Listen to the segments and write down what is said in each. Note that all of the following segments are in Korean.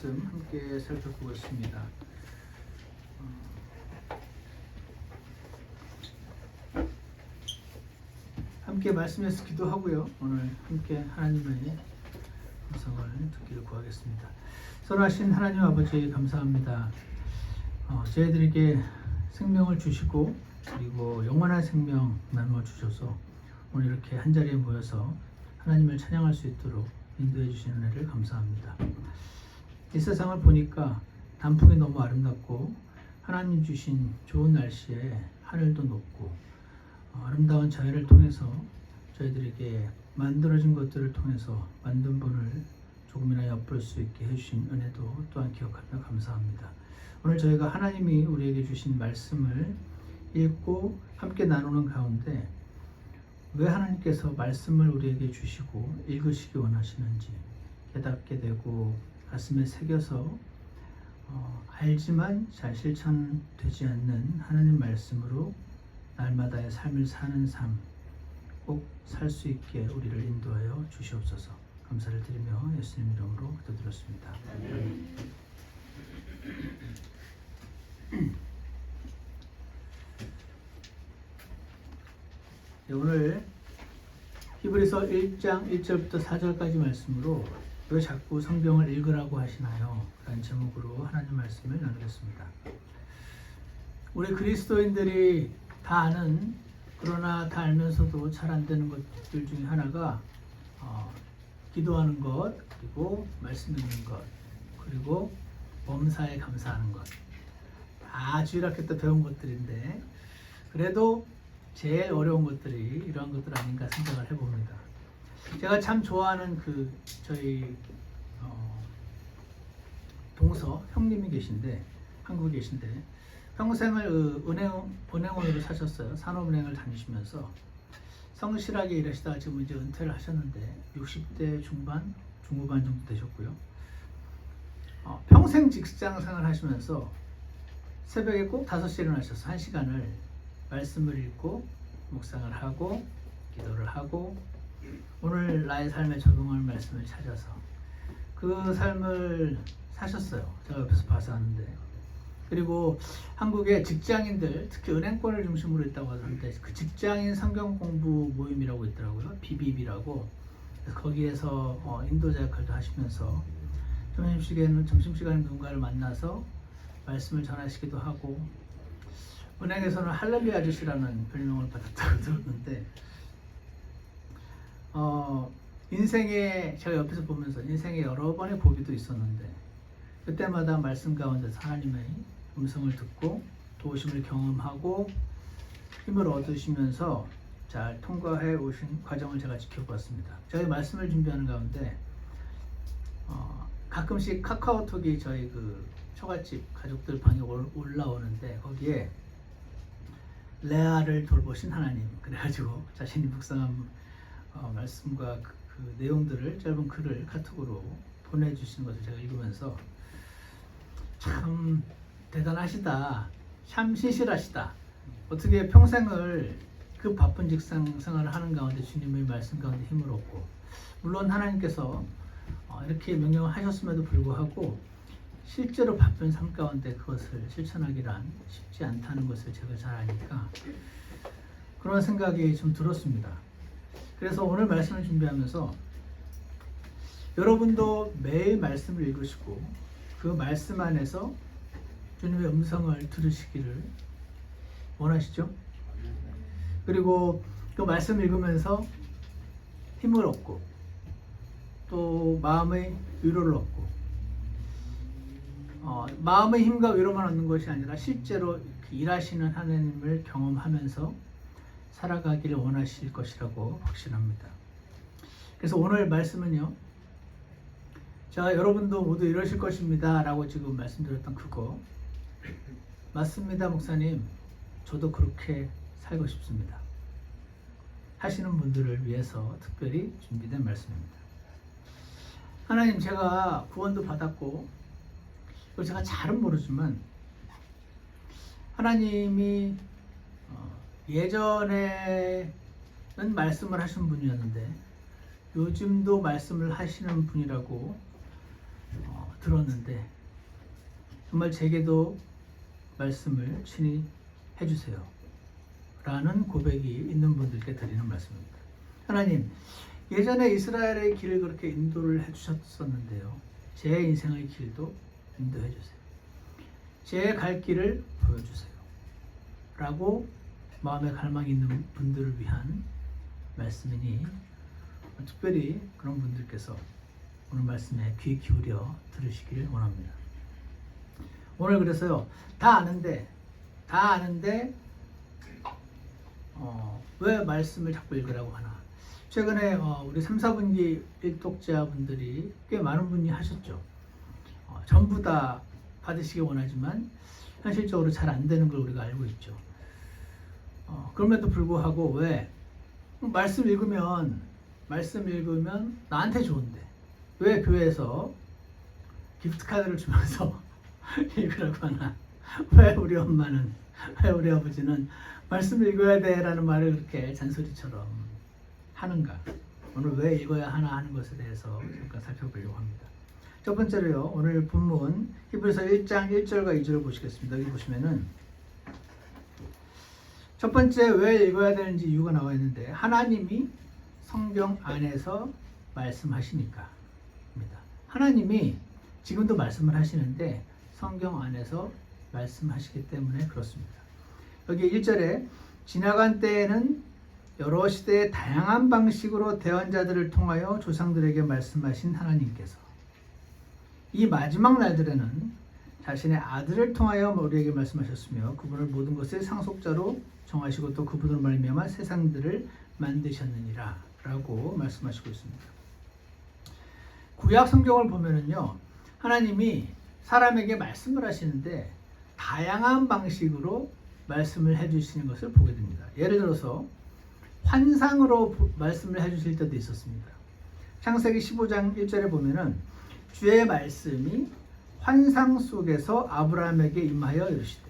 말씀 함께 살펴보겠습니다. 함께 말씀에서 기도하고요. 오늘 함께 하나님의 음성을 듣기를 구하겠습니다. 선하신 하나님 아버지 감사합니다. 저희들에게 생명을 주시고 그리고 영원한 생명 나누어 주셔서 오늘 이렇게 한자리에 모여서 하나님을 찬양할 수 있도록 인도해 주시는 은혜를 감사합니다. 이 세상을 보니까 단풍이 너무 아름답고 하나님 주신 좋은 날씨에 하늘도 높고 아름다운 자연을 통해서 저희들에게 만들어진 것들을 통해서 만든 분을 조금이나 엿볼 수 있게 해주신 은혜도 또한 기억하며 감사합니다. 오늘 저희가 하나님이 우리에게 주신 말씀을 읽고 함께 나누는 가운데 왜 하나님께서 말씀을 우리에게 주시고 읽으시기 원하시는지 깨닫게 되고 가슴에 새겨서 알지만 잘 실천되지 않는 하나님 말씀으로 날마다의 삶을 사는 삶 꼭 살 수 있게 우리를 인도하여 주시옵소서. 감사를 드리며 예수님 이름으로 기도드렸습니다. 오늘 히브리서 1장 1절부터 4절까지 말씀으로 왜 자꾸 성경을 읽으라고 하시나요? 라는 제목으로 하나님 말씀을 나누겠습니다. 우리 그리스도인들이 다 아는 그러나 다 알면서도 잘 안 되는 것들 중에 하나가 기도하는 것, 그리고 말씀 읽는 것, 그리고 범사에 감사하는 것. 다 주일학교 때 배운 것들인데 그래도 제일 어려운 것들이 이러한 것들 아닌가 생각을 해봅니다. 제가 참 좋아하는 저희 동서 형님이 계신데 한국에 계신데 평생을 은행원으로 사셨어요. 산업은행을 다니시면서 성실하게 일하시다가 지금 이제 은퇴를 하셨는데 60대 중반, 중후반 정도 되셨고요. 평생 직장 생활 하시면서 새벽에 꼭 5시에 일어나셔서 1시간을 말씀을 읽고 묵상을 하고 기도를 하고 오늘 나의 삶에 적용할 말씀을 찾아서 그 삶을 사셨어요. 제가 옆에서 봐서 하는데. 그리고 한국의 직장인들, 특히 은행권을 중심으로 있다고 하는데 그 직장인 성경 공부 모임이라고 있더라고요. BBB라고. 그래서 거기에서 인도자 역할도 하시면서 점심시간에 누군가를 만나서 말씀을 전하시기도 하고 은행에서는 할렐루야 아저씨라는 별명을 받았다고 들었는데 인생에 제가 옆에서 보면서 인생에 여러 번의 고비도 있었는데 그때마다 말씀 가운데서 하나님의 음성을 듣고 도우심을 경험하고 힘을 얻으시면서 잘 통과해 오신 과정을 제가 지켜보았습니다. 저희 말씀을 준비하는 가운데 가끔씩 카카오톡이 저희 처갓집 가족들 방에 올라오는데 거기에 레아를 돌보신 하나님 그래가지고 자신이 묵상한 말씀과 그 내용들을 짧은 글을 카톡으로 보내주시는 것을 제가 읽으면서 참 대단하시다, 참 신실하시다. 어떻게 평생을 그 바쁜 직장 생활을 하는 가운데 주님의 말씀 가운데 힘을 얻고 물론 하나님께서 이렇게 명령을 하셨음에도 불구하고 실제로 바쁜 삶 가운데 그것을 실천하기란 쉽지 않다는 것을 제가 잘 아니까 그런 생각이 좀 들었습니다. 그래서 오늘 말씀을 준비하면서 여러분도 매일 말씀을 읽으시고 그 말씀 안에서 주님의 음성을 들으시기를 원하시죠? 그리고 그 말씀 읽으면서 힘을 얻고 또 마음의 위로를 얻고 마음의 힘과 위로만 얻는 것이 아니라 실제로 일하시는 하나님을 경험하면서 살아가기를 원하실 것이라고 확신합니다. 그래서 오늘 말씀은요, 제가 여러분도 모두 이러실 것입니다 라고 지금 말씀드렸던 그거 맞습니다 목사님, 저도 그렇게 살고 싶습니다 하시는 분들을 위해서 특별히 준비된 말씀입니다. 하나님, 제가 구원도 받았고 제가 잘은 모르지만 하나님이 예전에는 말씀을 하신 분이었는데 요즘도 말씀을 하시는 분이라고 들었는데 정말 제게도 말씀을 친히 해주세요 라는 고백이 있는 분들께 드리는 말씀입니다. 하나님, 예전에 이스라엘의 길을 그렇게 인도를 해주셨었는데요, 제 인생의 길도 인도해 주세요. 제 갈 길을 보여주세요 라고 마음에 갈망이 있는 분들을 위한 말씀이니 특별히 그런 분들께서 오늘 말씀에 귀 기울여 들으시기를 원합니다. 오늘 그래서요, 다 아는데 왜 말씀을 자꾸 읽으라고 하나. 최근에 우리 3, 4분기 일독자분들이 꽤 많은 분이 하셨죠. 전부 다 받으시기 원하지만 현실적으로 잘 안 되는 걸 우리가 알고 있죠. 그럼에도 불구하고 왜 말씀 읽으면 나한테 좋은데 왜 교회에서 기프트카드를 주면서 읽으라고 하나. 왜 우리 엄마는, 왜 우리 아버지는 말씀 읽어야 돼 라는 말을 그렇게 잔소리처럼 하는가. 오늘 왜 읽어야 하나 하는 것에 대해서 잠깐 살펴보려고 합니다. 첫 번째로요, 오늘 본문 히브리서 1장 1절과 2절을 보시겠습니다. 여기 보시면은 첫 번째 왜 읽어야 되는지 이유가 나와 있는데, 하나님이 성경 안에서 말씀하시니까 입니다. 하나님이 지금도 말씀을 하시는데 성경 안에서 말씀하시기 때문에 그렇습니다. 여기 1절에 지나간 때에는 여러 시대의 다양한 방식으로 대언자들을 통하여 조상들에게 말씀하신 하나님께서 이 마지막 날들에는 자신의 아들을 통하여 우리에게 말씀하셨으며 그분을 모든 것의 상속자로 정하시고 또 그분으로 말미암아 세상들을 만드셨느니라 라고 말씀하시고 있습니다. 구약 성경을 보면은요, 하나님이 사람에게 말씀을 하시는데 다양한 방식으로 말씀을 해주시는 것을 보게 됩니다. 예를 들어서 환상으로 말씀을 해주실 때도 있었습니다. 창세기 15장 1절에 보면은 주의 말씀이 환상 속에서 아브라함에게 임하여 이르시되,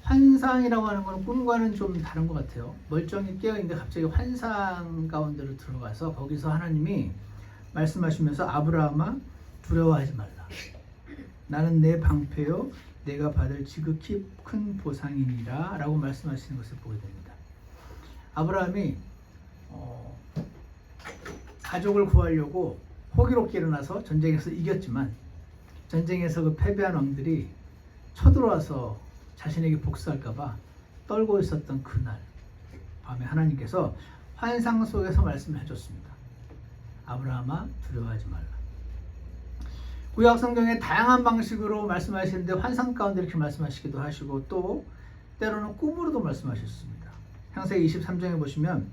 환상이라고 하는 것은 꿈과는 좀 다른 것 같아요. 멀쩡히 깨어있는데 갑자기 환상 가운데로 들어가서 거기서 하나님이 말씀하시면서 아브라함아 두려워하지 말라. 나는 내 방패요 내가 받을 지극히 큰 보상이니라 라고 말씀하시는 것을 보게 됩니다. 아브라함이 가족을 구하려고 호기롭게 일어나서 전쟁에서 이겼지만 전쟁에서 그 패배한 왕들이 쳐들어와서 자신에게 복수할까봐 떨고 있었던 그날 밤에 하나님께서 환상 속에서 말씀을 해줬습니다. 아브라함아 두려워하지 말라. 구약 성경에 다양한 방식으로 말씀하시는데 환상 가운데 이렇게 말씀하시기도 하시고 또 때로는 꿈으로도 말씀하셨습니다. 창세기 23장에 보시면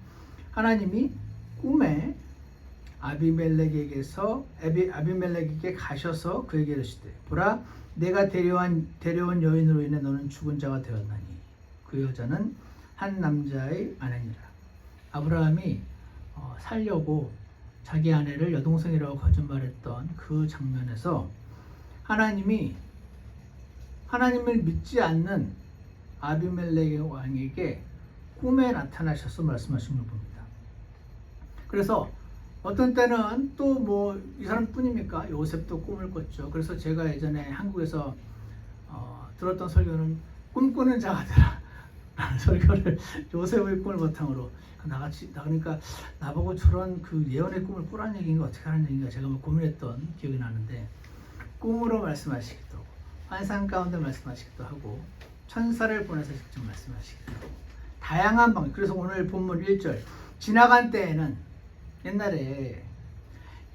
하나님이 꿈에 아비멜렉에게 가셔서 그에게 이르시되 보라 내가 데려온 여인으로 인해 너는 죽은 자가 되었나니 그 여자는 한 남자의 아내니라. 아브라함이 살려고 자기 아내를 여동생이라고 거짓말했던 그 장면에서 하나님을 믿지 않는 아비멜렉의 왕에게 꿈에 나타나셔서 말씀하신 걸 봅니다. 그래서 어떤 때는 또 이 사람뿐입니까? 요셉도 꿈을 꿨죠. 그래서 제가 예전에 한국에서 들었던 설교는 꿈꾸는 자가 되라 라는 설교를 요셉의 꿈을 바탕으로 그러니까 나보고 저런 그 예언의 꿈을 꾸라는 얘기인가 어떻게 하는 얘기인가 제가 고민했던 기억이 나는데, 꿈으로 말씀하시기도 하고 환상 가운데 말씀하시기도 하고 천사를 보내서 직접 말씀하시기도 하고 다양한 방식. 그래서 오늘 본문 1절 지나간 때에는 옛날에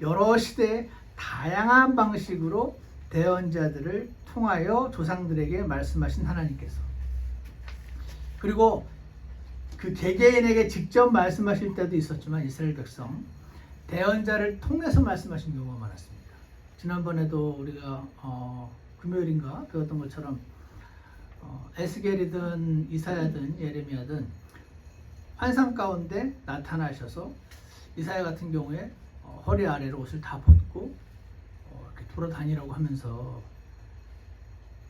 여러 시대의 다양한 방식으로 대언자들을 통하여 조상들에게 말씀하신 하나님께서, 그리고 그 개개인에게 직접 말씀하실 때도 있었지만 이스라엘 백성 대언자를 통해서 말씀하신 경우가 많았습니다. 지난번에도 우리가 금요일인가 배웠던 것처럼 에스겔이든 이사야든 예레미야든 환상 가운데 나타나셔서 이사야 같은 경우에 허리 아래로 옷을 다 벗고 이렇게 돌아다니라고 하면서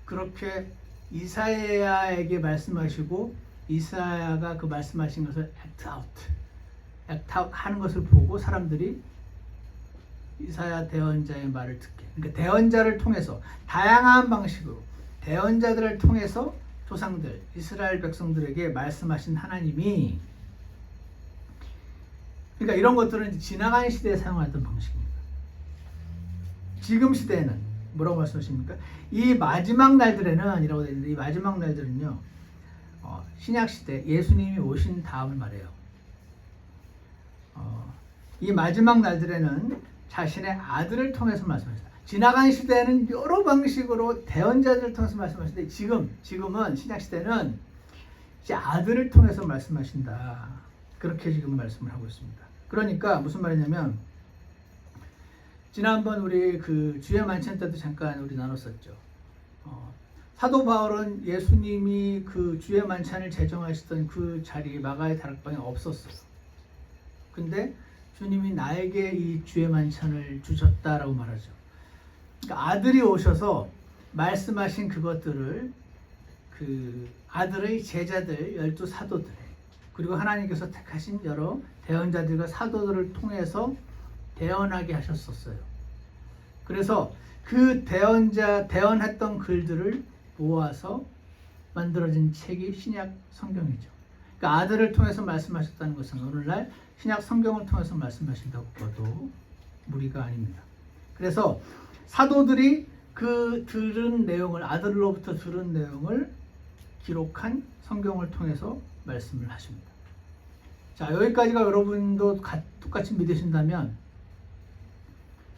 그렇게 이사야에게 말씀하시고 이사야가 그 말씀하신 것을 액트 아웃 하는 것을 보고 사람들이 이사야 대언자의 말을 듣게. 그러니까 대언자를 통해서 다양한 방식으로 대언자들을 통해서 조상들 이스라엘 백성들에게 말씀하신 하나님이, 그러니까 이런 것들은 지나간 시대에 사용하던 방식입니다. 지금 시대에는 뭐라고 말씀하십니까? 이 마지막 날들에는 이라고 되어 있는데, 이 마지막 날들은요, 신약 시대 예수님이 오신 다음을 말해요. 이 마지막 날들에는 자신의 아들을 통해서 말씀하셨다. 지나간 시대에는 여러 방식으로 대언자들을 통해서 말씀하시는데, 지금은 신약 시대는 이제 아들을 통해서 말씀하신다. 그렇게 지금 말씀을 하고 있습니다. 그러니까 무슨 말이냐면, 지난번 우리 그 주의 만찬 때도 잠깐 우리 나눴었죠. 사도 바울은 예수님이 그 주의 만찬을 제정하시던 그 자리 마가의 다락방에 없었어요. 근데 주님이 나에게 이 주의 만찬을 주셨다라고 말하죠. 그러니까 아들이 오셔서 말씀하신 그것들을 그 아들의 제자들 12사도들, 그리고 하나님께서 택하신 여러 대언자들과 사도들을 통해서 대언하게 하셨었어요. 그래서 그 대언했던 글들을 모아서 만들어진 책이 신약 성경이죠. 그러니까 아들을 통해서 말씀하셨다는 것은 오늘날 신약 성경을 통해서 말씀하신다고 봐도 무리가 아닙니다. 그래서 사도들이 그 들은 내용을, 아들로부터 들은 내용을 기록한 성경을 통해서 말씀을 하십니다. 자, 여기까지가 여러분도 똑같이 믿으신다면,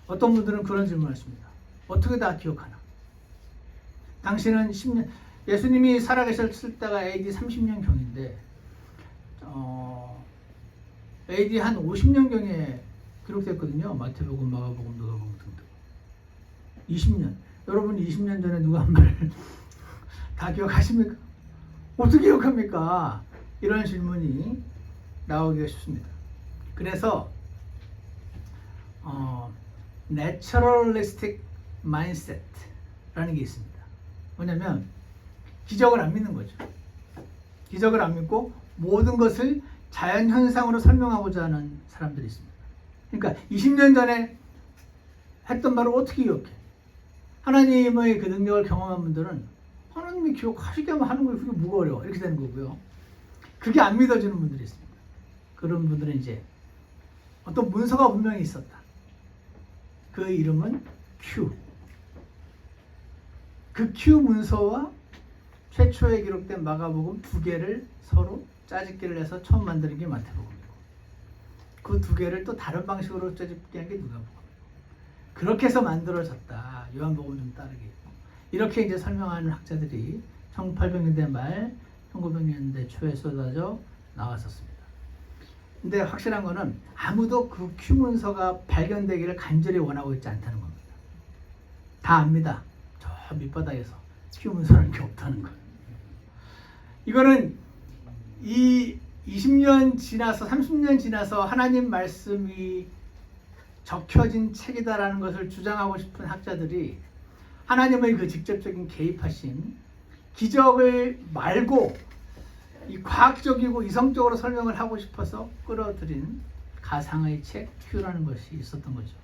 어떤 분들은 그런 질문을 하십니다. 어떻게 다 기억하나? 당신은 10년, 예수님이 살아계셨을 때가 AD 30년경인데 AD 한 50년경에 기록됐거든요. 마태복음, 마가복음, 누가복음 등등. 20년. 여러분 20년 전에 누가 한 말을 다 기억하십니까? 어떻게 기억합니까? 이런 질문이 나오기가 쉽습니다. 그래서 naturalistic mindset라는 게 있습니다. 뭐냐면 기적을 안 믿는 거죠. 기적을 안 믿고 모든 것을 자연현상으로 설명하고자 하는 사람들이 있습니다. 그러니까 20년 전에 했던 말을 어떻게 기억해? 하나님의 그 능력을 경험한 분들은 하나님이 기억하시게 하는 거예요. 그게 뭐가 어려워? 이렇게 되는 거고요. 그게 안 믿어지는 분들이 있습니다. 그런 분들은 이제 어떤 문서가 분명히 있었다. 그 이름은 Q. 그 Q 문서와 최초에 기록된 마가복음 두 개를 서로 짜집기를 해서 처음 만드는 게 마태복음이고, 그 두 개를 또 다른 방식으로 짜집기 한 게 누가복음이고, 그렇게 해서 만들어졌다. 요한복음 좀 따르게 있고, 이렇게 이제 설명하는 학자들이 1800년대 말 1900년대 초에 쏟아져 나왔었습니다. 근데 확실한 거는 아무도 그 Q 문서가 발견되기를 간절히 원하고 있지 않다는 겁니다. 다 압니다. 저 밑바닥에서 Q 문서라는 게 없다는 거예요. 이거는 이 20년 지나서 30년 지나서 하나님 말씀이 적혀진 책이다라는 것을 주장하고 싶은 학자들이 하나님의 그 직접적인 개입하신 기적을 말고 이 과학적이고 이성적으로 설명을 하고 싶어서 끌어들인 가상의 책 Q라는 것이 있었던 거죠.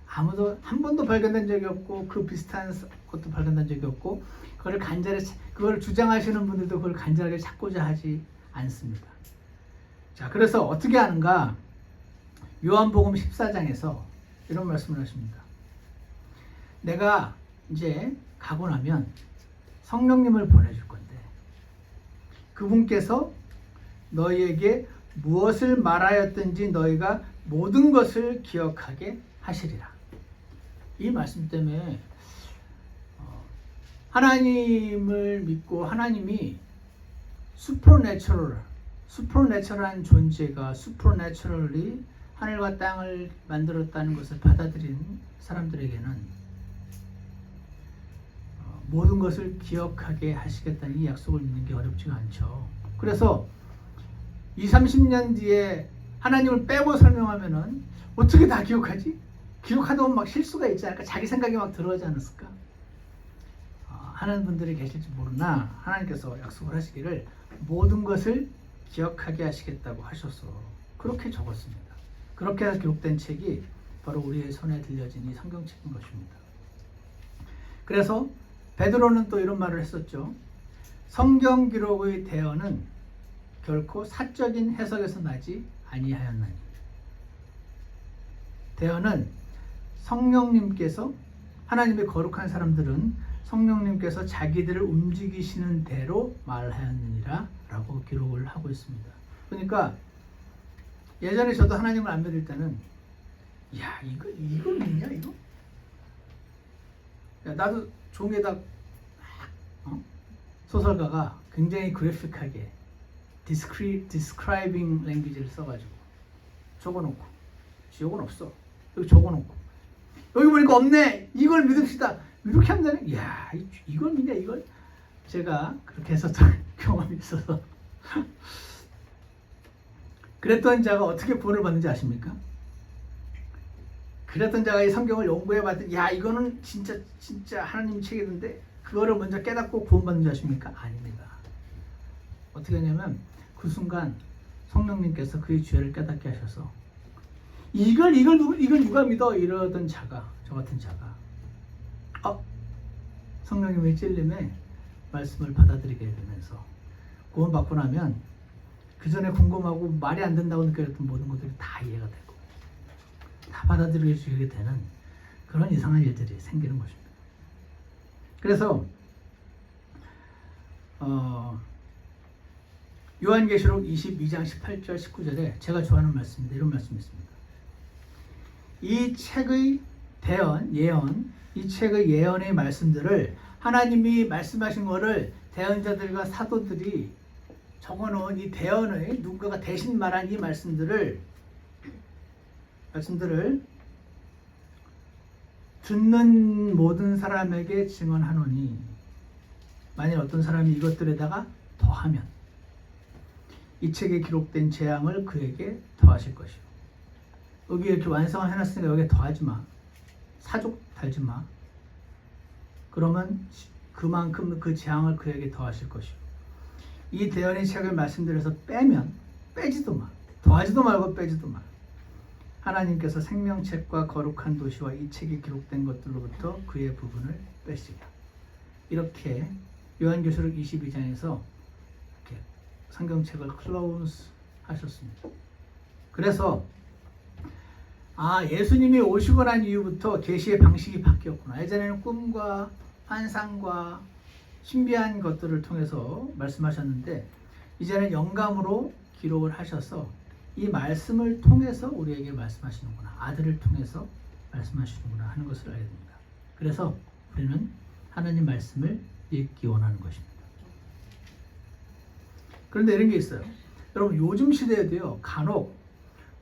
아무도 한 번도 발견된 적이 없고, 그 비슷한 것도 발견된 적이 없고, 그걸 주장하시는 분들도 그걸 간절하게 찾고자 하지 않습니다. 자, 그래서 어떻게 하는가? 요한복음 14장에서 이런 말씀을 하십니다. 내가 이제 가고 나면 성령님을 보내줄 건데, 그분께서 너희에게 무엇을 말하였든지 너희가 모든 것을 기억하게 하시리라. 이 말씀 때문에 하나님을 믿고 하나님이 슈퍼내처럴한 존재가 슈퍼내처럴리 하늘과 땅을 만들었다는 것을 받아들인 사람들에게는 모든 것을 기억하게 하시겠다는 이 약속을 믿는 게 어렵지가 않죠. 그래서 20-30년 뒤에 하나님을 빼고 설명하면은 어떻게 다 기억하지? 기억하다 보면 막 실수가 있지 않을까? 자기 생각이 막 들어오지 않았을까? 하는 분들이 계실지 모르나 하나님께서 약속을 하시기를 모든 것을 기억하게 하시겠다고 하셔서 그렇게 적었습니다. 그렇게 해서 기록된 책이 바로 우리의 손에 들려진 이 성경책인 것입니다. 그래서 베드로는 또 이런 말을 했었죠. 성경 기록의 대언은 결코 사적인 해석에서 나지 아니하였나니. 대언은 성령님께서, 하나님의 거룩한 사람들은 성령님께서 자기들을 움직이시는 대로 말하였느니라 라고 기록을 하고 있습니다. 그러니까 예전에 저도 하나님을 안 믿을 때는 야 이거 믿냐 이거? 야, 나도 종에다 소설가가 굉장히 그래픽하게 describing language를 써가지고 적어놓고, 지옥은 없어 여기 적어놓고, 여기 보니까 없네 이걸 믿읍시다 이렇게 한다는, 이야 이걸 믿냐 이걸? 제가 그렇게 했었던 경험이 있어서 그랬던 자가 어떻게 구원을 받는지 아십니까? 그랬던 자가 이 성경을 연구해 봤더니 야 이거는 진짜 하나님 책이던데, 그거를 먼저 깨닫고 구원받는 줄 아십니까? 아닙니다. 어떻게 하냐면 그 순간 성령님께서 그의 죄를 깨닫게 하셔서 이걸 누가 믿어? 이러던 자가, 저 같은 자가 성령님의 찔림에 말씀을 받아들이게 되면서 구원받고 나면 그 전에 궁금하고 말이 안 된다고 느꼈던 모든 것들이 다 이해가 되고 다 받아들여지게 되는 그런 이상한 일들이 생기는 것입니다. 그래서 요한계시록 22장 18절 19절에 제가 좋아하는 말씀인데 이런 말씀이 있습니다. 이 책의 예언, 이 책의 예언의 말씀들을 하나님이 말씀하신 것을 대언자들과 사도들이 적어놓은 이 대언의 누군가가 대신 말한 이 말씀들을 듣는 모든 사람에게 증언하노니, 만일 어떤 사람이 이것들에다가 더하면 이 책에 기록된 재앙을 그에게 더하실 것이요. 여기 이렇게 완성을 해놨으니까 여기에 더하지 마. 사족 달지 마. 그러면 그만큼 그 재앙을 그에게 더하실 것이요. 이 대언의 책을 말씀드려서 빼면 빼지도 마. 더하지도 말고 빼지도 마. 하나님께서 생명책과 거룩한 도시와 이 책에 기록된 것들로부터 그의 부분을 빼시라. 이렇게 요한계시록 22장에서 이렇게 성경책을 클로즈 하셨습니다. 그래서 예수님이 오시고 난 이후부터 계시의 방식이 바뀌었구나. 예전에는 꿈과 환상과 신비한 것들을 통해서 말씀하셨는데 이제는 영감으로 기록을 하셔서 이 말씀을 통해서 우리에게 말씀하시는구나. 아들을 통해서 말씀하시는구나 하는 것을 알게 됩니다. 그래서 우리는 하나님 말씀을 읽기 원하는 것입니다. 그런데 이런 게 있어요. 여러분 요즘 시대에도요. 간혹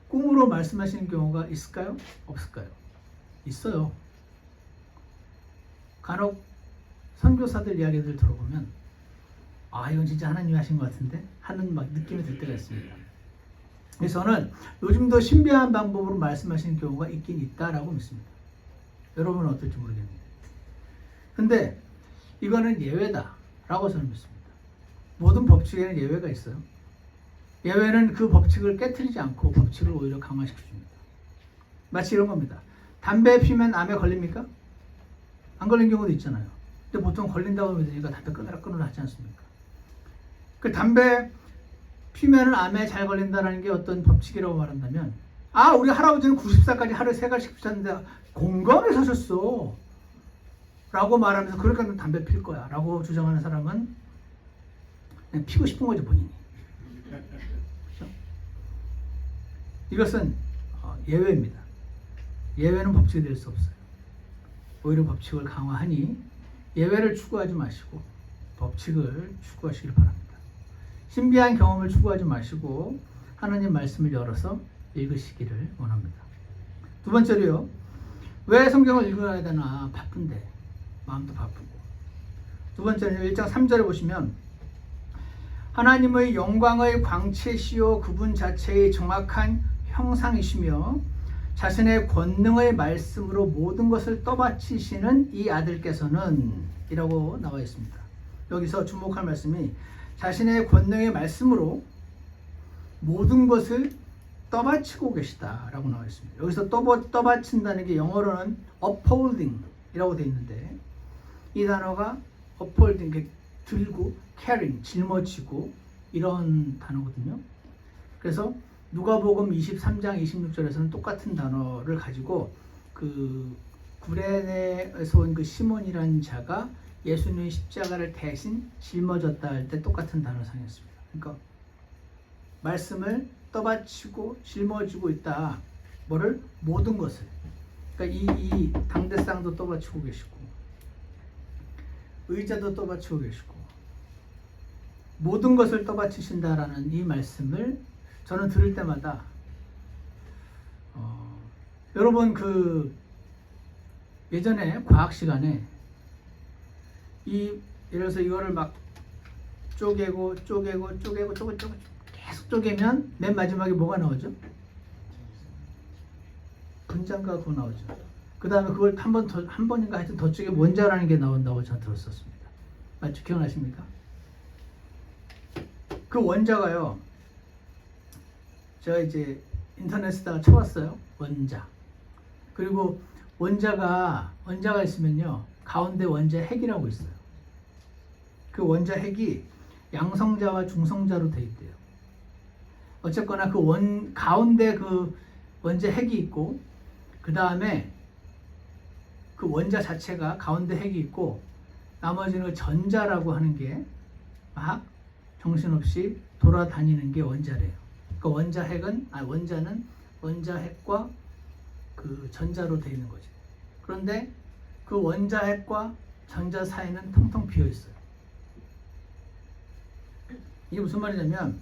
꿈으로 말씀하시는 경우가 있을까요? 없을까요? 있어요. 간혹 선교사들 이야기들 들어보면 이건 진짜 하나님이 하신 것 같은데 하는 막 느낌이 들 때가 있습니다. 그래서 저는 요즘도 신비한 방법으로 말씀하시는 경우가 있긴 있다라고 믿습니다. 여러분은 어떨지 모르겠는데. 근데 이거는 예외다라고 저는 믿습니다. 모든 법칙에는 예외가 있어요. 예외는 그 법칙을 깨트리지 않고 법칙을 오히려 강화시켜줍니다. 마치 이런 겁니다. 담배 피면 암에 걸립니까? 안 걸린 경우도 있잖아요. 근데 보통 걸린다고 믿으니까 담배 끊으라 하지 않습니까? 그 담배 피면은 암에 잘 걸린다는 게 어떤 법칙이라고 말한다면 우리 할아버지는 90살까지 하루에 3갈씩 피셨는데 건강하게 사셨어 라고 말하면서 그러니까 담배 필 거야 라고 주장하는 사람은 그냥 피고 싶은 거죠 본인이. 그렇죠? 이것은 예외입니다. 예외는 법칙이 될 수 없어요. 오히려 법칙을 강화하니 예외를 추구하지 마시고 법칙을 추구하시길 바랍니다. 신비한 경험을 추구하지 마시고 하나님 말씀을 열어서 읽으시기를 원합니다. 두 번째로요. 왜 성경을 읽어야 되나? 바쁜데. 마음도 바쁘고. 두 번째는 1장 3절에 보시면 하나님의 영광의 광채시요 그분 자체의 정확한 형상이시며 자신의 권능의 말씀으로 모든 것을 떠받치시는 이 아들께서는 이라고 나와 있습니다. 여기서 주목할 말씀이 자신의 권능의 말씀으로 모든 것을 떠받치고 계시다라고 나와 있습니다. 여기서 떠받친다는 게 영어로는 upholding이라고 되어 있는데 이 단어가 upholding, 들고, carrying, 짊어지고 이런 단어거든요. 그래서 누가복음 23장 26절에서는 똑같은 단어를 가지고 그 구레네에서 온 그 시몬이라는 자가 예수님의 십자가를 대신 짊어졌다 할 때 똑같은 단어를 사용했습니다. 그러니까 말씀을 떠받치고 짊어지고 있다. 뭐를? 모든 것을. 그러니까 이 당대상도 떠받치고 계시고 의자도 떠받치고 계시고 모든 것을 떠받치신다라는 이 말씀을 저는 들을 때마다 여러분 그 예전에 과학 시간에 예를 들어서 이거를 막 쪼개고 계속 쪼개면 맨 마지막에 뭐가 나오죠? 분자가 그거 나오죠. 그 다음에 그걸 한 번인가 하여튼 더 쪼개 원자라는 게 나온다고 저는 들었었습니다. 맞죠? 기억나십니까? 그 원자가요. 제가 이제 인터넷에다가 쳐봤어요. 원자. 그리고 원자가 있으면요. 가운데 원자 핵이라고 있어요. 그 원자 핵이 양성자와 중성자로 되어 있대요. 어쨌거나 그 가운데 그 원자 핵이 있고 그 다음에 그 원자 자체가 가운데 핵이 있고 나머지는 그 전자라고 하는 게 막 정신없이 돌아다니는 게 원자래요. 그 원자는 원자 핵과 그 전자로 되어 있는 거죠. 그런데 그 원자 핵과 전자 사이는 텅텅 비어 있어요. 이게 무슨 말이냐면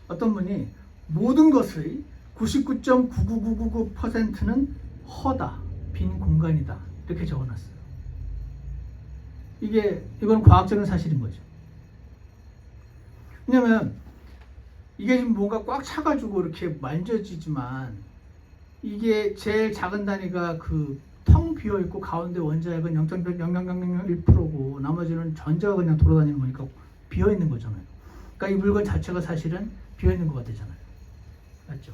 어떤 분이 모든 것의 99.99999%는 허다, 빈 공간이다 이렇게 적어놨어요. 이건 과학적인 사실인 거죠. 왜냐면 이게 지금 뭔가 꽉 차가지고 이렇게 만져지지만 이게 제일 작은 단위가 그 텅 비어 있고 가운데 원자핵은 0.0001%고 나머지는 전자가 그냥 돌아다니는 거니까 비어 있는 거잖아요. 그러니까 이 물건 자체가 사실은 비어 있는 것 같잖아요. 맞죠?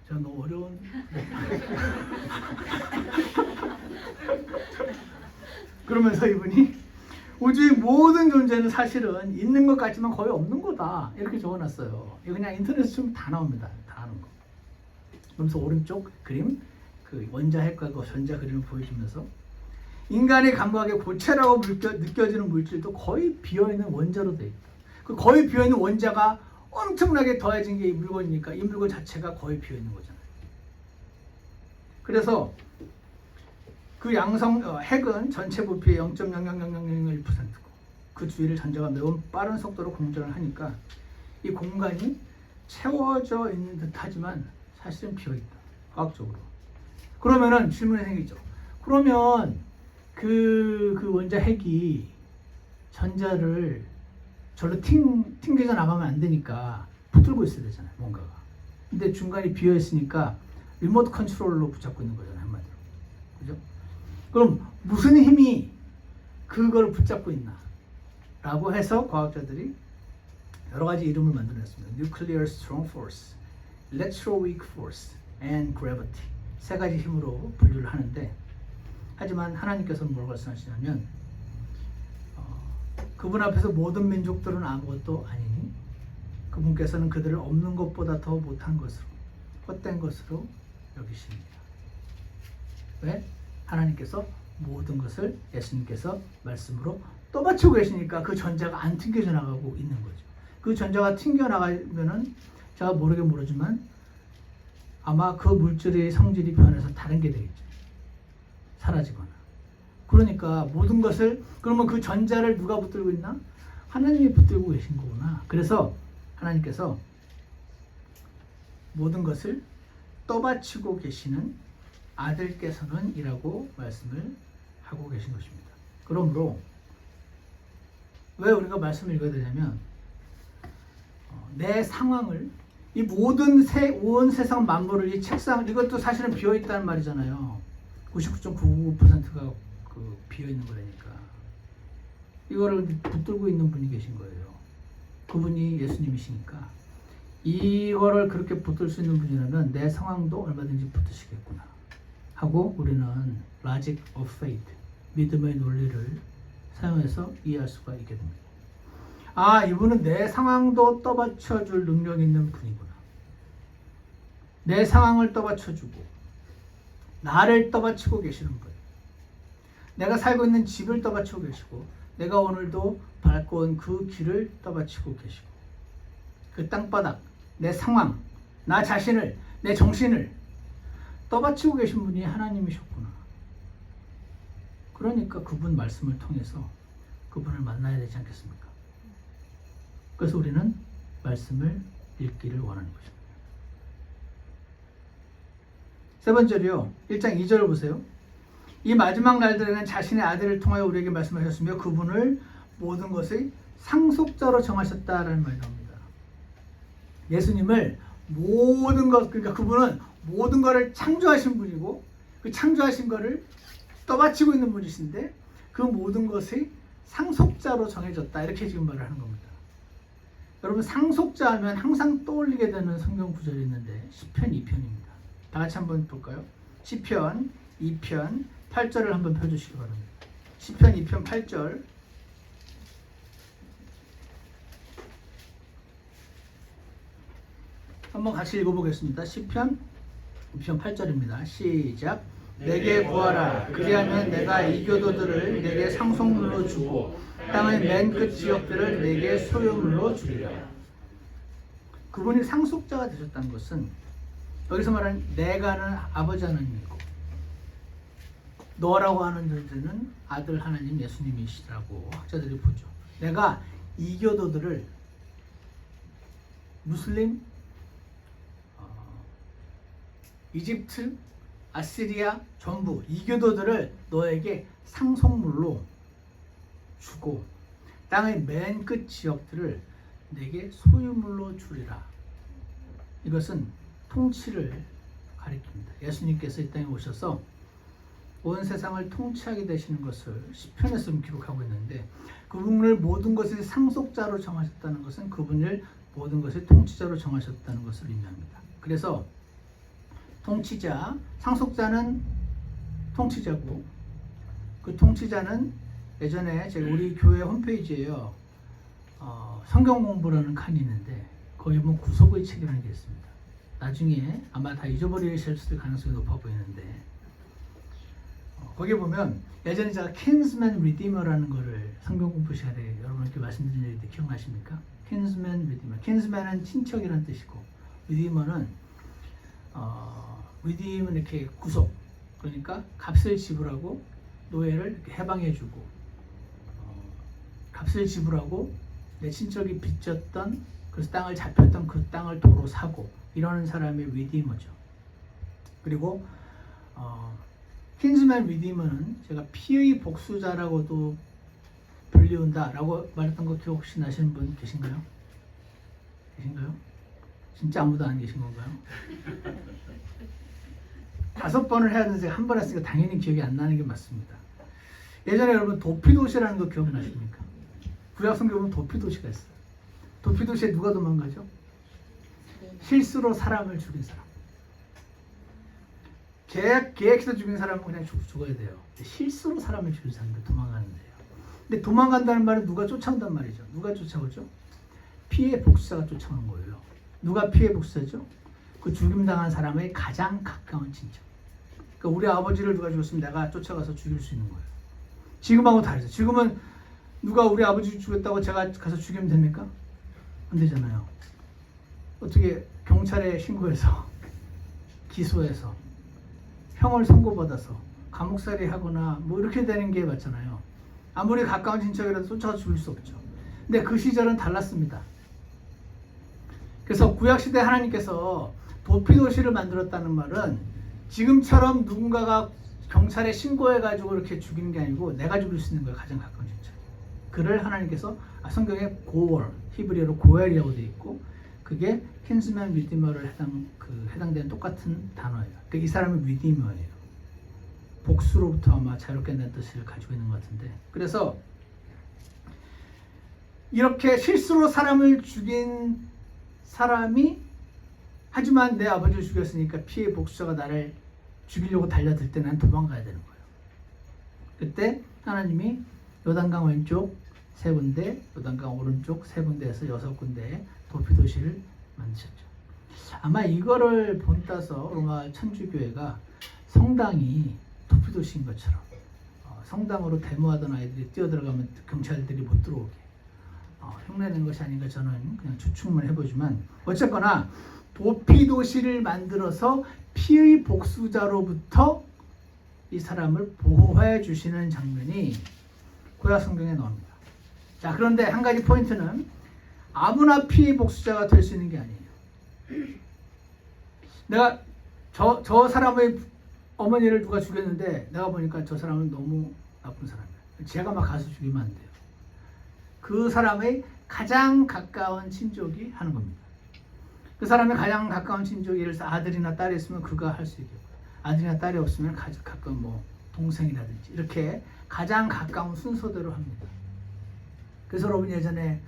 제가 너무 어려운. 그러면서 이분이 우주의 모든 존재는 사실은 있는 것 같지만 거의 없는 거다 이렇게 적어놨어요. 이거 그냥 인터넷에 치면 다 나옵니다. 다 하는 거. 그러면서 오른쪽 그림 그 원자 핵과 그 전자 그림을 보여주면서 인간의 감각에 고체라고 느껴지는 물질도 거의 비어있는 원자로 되어 있다. 그 거의 비어있는 원자가 엄청나게 더해진 게 이 물건이니까 이 물건 자체가 거의 비어있는 거잖아요. 그래서 그 핵은 전체 부피의 0.00001%고 그 주위를 전자가 매우 빠른 속도로 공전을 하니까 이 공간이 채워져 있는 듯하지만 사실은 비어있다. 과학적으로. 그러면은 질문이 생기죠. 그러면 그 원자 핵이 전자를 절로 튕겨져 나가면 안 되니까 붙들고 있어야 되잖아요. 뭔가가. 근데 중간이 비어 있으니까 리모트 컨트롤로 붙잡고 있는 거잖아요. 한마디로. 그죠? 그럼 무슨 힘이 그걸 붙잡고 있나? 라고 해서 과학자들이 여러 가지 이름을 만들어냈습니다. Nuclear Strong Force, Electroweak Force, and Gravity. 세 가지 힘으로 분류를 하는데 하지만 하나님께서는 뭘 말씀하시냐면 그분 앞에서 모든 민족들은 아무것도 아니니 그분께서는 그들을 없는 것보다 더 못한 것으로 헛된 것으로 여기십니다. 왜? 하나님께서 모든 것을 예수님께서 말씀으로 떠받치고 계시니까 그 전자가 안 튕겨져 나가고 있는 거죠. 그 전자가 튕겨 나가면은 제가 모르지만 아마 그 물질의 성질이 변해서 다른 게 되겠죠. 사라지거나. 그러니까 모든 것을 그러면 그 전자를 누가 붙들고 있나? 하나님이 붙들고 계신 거구나. 그래서 하나님께서 모든 것을 떠받치고 계시는 아들께서는 이라고 말씀을 하고 계신 것입니다. 그러므로 왜 우리가 말씀을 읽어야 되냐면 내 상황을 이 모든 온 세상 만물을 이 책상 이것도 사실은 비어 있다는 말이잖아요. 99.999%가 그 비어 있는 거라니까. 이거를 붙들고 있는 분이 계신 거예요. 그분이 예수님이시니까 이거를 그렇게 붙들 수 있는 분이라면 내 상황도 얼마든지 붙으시겠구나 하고 우리는 logic of faith, 믿음의 논리를 사용해서 이해할 수가 있게 됩니다. 아, 이분은 내 상황도 떠받쳐줄 능력 있는 분이구나. 내 상황을 떠받쳐주고 나를 떠받치고 계시는 분. 내가 살고 있는 집을 떠받치고 계시고 내가 오늘도 밟고 온 그 길을 떠받치고 계시고 그 땅바닥, 내 상황, 나 자신을, 내 정신을 떠받치고 계신 분이 하나님이셨구나. 그러니까 그분 말씀을 통해서 그분을 만나야 되지 않겠습니까? 그래서 우리는 말씀을 읽기를 원하는 것입니다. 세 번째로요. 1장 2절을 보세요. 이 마지막 날들에는 자신의 아들을 통하여 우리에게 말씀하셨으며 그분을 모든 것의 상속자로 정하셨다라는 말이 나옵니다. 예수님을 모든 것, 그러니까 그분은 모든 것을 창조하신 분이고 그 창조하신 것을 떠받치고 있는 분이신데 그 모든 것의 상속자로 정해졌다. 이렇게 지금 말을 하는 겁니다. 여러분 상속자 하면 항상 떠올리게 되는 성경 구절이 있는데 시편 2편입니다. 다 같이 한번 볼까요? 시편 2편 8절을 한번 펴주시기 바랍니다. 시편 2편 8절 한번 같이 읽어보겠습니다. 시편 2편 8절입니다. 시작. 내게 구하라. 그리하면 내가 이 교도들을 내게 상속물로 주고 땅의 맨 끝 지역들을 내게 소유물로 주리라. 그분이 상속자가 되셨다는 것은 여기서 말하는 내가는 아버지 하나님이고 너라고 하는 존재는 아들 하나님 예수님이시라고 학자들이 보죠. 내가 이 교도들을 무슬림, 이집트, 아시리아 전부 이 교도들을 너에게 상속물로 주고 땅의 맨 끝 지역들을 내게 소유물로 주리라. 이것은 통치를 가리킵니다. 예수님께서 이 땅에 오셔서 온 세상을 통치하게 되시는 것을 시편에서 기록하고 있는데 그분을 모든 것의 상속자로 정하셨다는 것은 그분을 모든 것의 통치자로 정하셨다는 것을 의미합니다. 그래서 통치자, 상속자는 통치자고 그 통치자는 예전에 제가 우리 교회 홈페이지에요 성경 공부라는 칸이 있는데 거기 보면 구속의 책이라는 게 있습니다. 나중에 아마 다 잊어버리실 가능성이 높아 보이는데 거기 보면 예전에 제가 kinsman redeemer라는 거를 성경 공부 시간에 여러분께 말씀드린 적인데 기억나십니까? kinsman redeemer. kinsman은 친척이라는 뜻이고 redeemer는 redeem은 이렇게 구속, 그러니까 값을 지불하고 노예를 이렇게 해방해주고 값을 지불하고 내 친척이 빚졌던 그래서 땅을 잡혔던 그 땅을 도로 사고 이러는 사람이 redeemer죠. 그리고 kinsman redeemer는 제가 피의 복수자라고도 불리운다라고 말했던 거 기억 혹시 나시는 분 계신가요? 계신가요? 진짜 아무도 안 계신 건가요? 5번을 해야 되는데 한 번 했으니까 당연히 기억이 안 나는 게 맞습니다. 예전에 여러분 도피도시라는 거 기억나십니까? 구약 성경에 보면 도피도시가 있어요. 도피도시에 누가 도망가죠? 실수로 사람을 죽인 사람. 계획해서 죽인 사람은 그냥 죽어야 돼요. 실수로 사람을 죽인 사람들 도망가는데요. 근데 도망간다는 말은 누가 쫓아온단 말이죠. 누가 쫓아오죠? 피해 복수자가 쫓아오는 거예요. 누가 피해 복수자죠? 그 죽임당한 사람의 가장 가까운 친척. 그러니까 우리 아버지를 누가 죽였으면 내가 쫓아가서 죽일 수 있는 거예요. 지금하고 다르죠. 지금은 누가 우리 아버지 죽였다고 제가 가서 죽이면 됩니까? 안 되잖아요. 어떻게 경찰에 신고해서 기소해서 형을 선고받아서 감옥살이 하거나 뭐 이렇게 되는 게 맞잖아요. 아무리 가까운 친척이라도 쫓아가서 죽일 수 없죠. 근데 그 시절은 달랐습니다. 그래서 구약시대 하나님께서 도피도시를 만들었다는 말은 지금처럼 누군가가 경찰에 신고해가지고 이렇게 죽이는 게 아니고 내가 죽일 수 있는 거예요. 가장 가까운 친척. 그를 하나님께서 성경에 고월, 히브리어로 고엘이라고 되어 있고 그게 kinsman redeemer를 해당되는 똑같은 단어예요. 그러니까 이 사람은 redeemer예요. 복수로부터 아마 자유롭게 낸다는 뜻을 가지고 있는 것 같은데 그래서 이렇게 실수로 사람을 죽인 사람이 하지만 내 아버지를 죽였으니까 피해 복수자가 나를 죽이려고 달려들 때 난 도망가야 되는 거예요. 그때 하나님이 요단강 왼쪽 3군데, 요단강 오른쪽 3군데에서 6군데의 도피도시를 만드셨죠. 아마 이거를 본따서 로마 천주교회가 성당이 도피도시인 것처럼 성당으로 데모하던 아이들이 뛰어들어가면 경찰들이 못 들어오게 흉내낸 것이 아닌가 저는 그냥 추측만 해보지만, 어쨌거나 도피도시를 만들어서 피의 복수자로부터 이 사람을 보호해 주시는 장면이 구약 성경에 나옵니다. 자, 그런데 한 가지 포인트는 아무나 피의 복수자가 될 수 있는 게 아니에요. 내가 저 사람의 어머니를 누가 죽였는데 내가 보니까 저 사람은 너무 나쁜 사람이에요. 제가 막 가서 죽이면 안 돼요. 그 사람의 가장 가까운 친족이 하는 겁니다. 그 사람의 가장 가까운 친족이 예를 들어서 아들이나 딸이 있으면 그가 할 수 있겠고, 아들이나 딸이 없으면 가끔 뭐 동생이라든지 이렇게 가장 가까운 순서대로 합니다. 그래서 여러분 예전에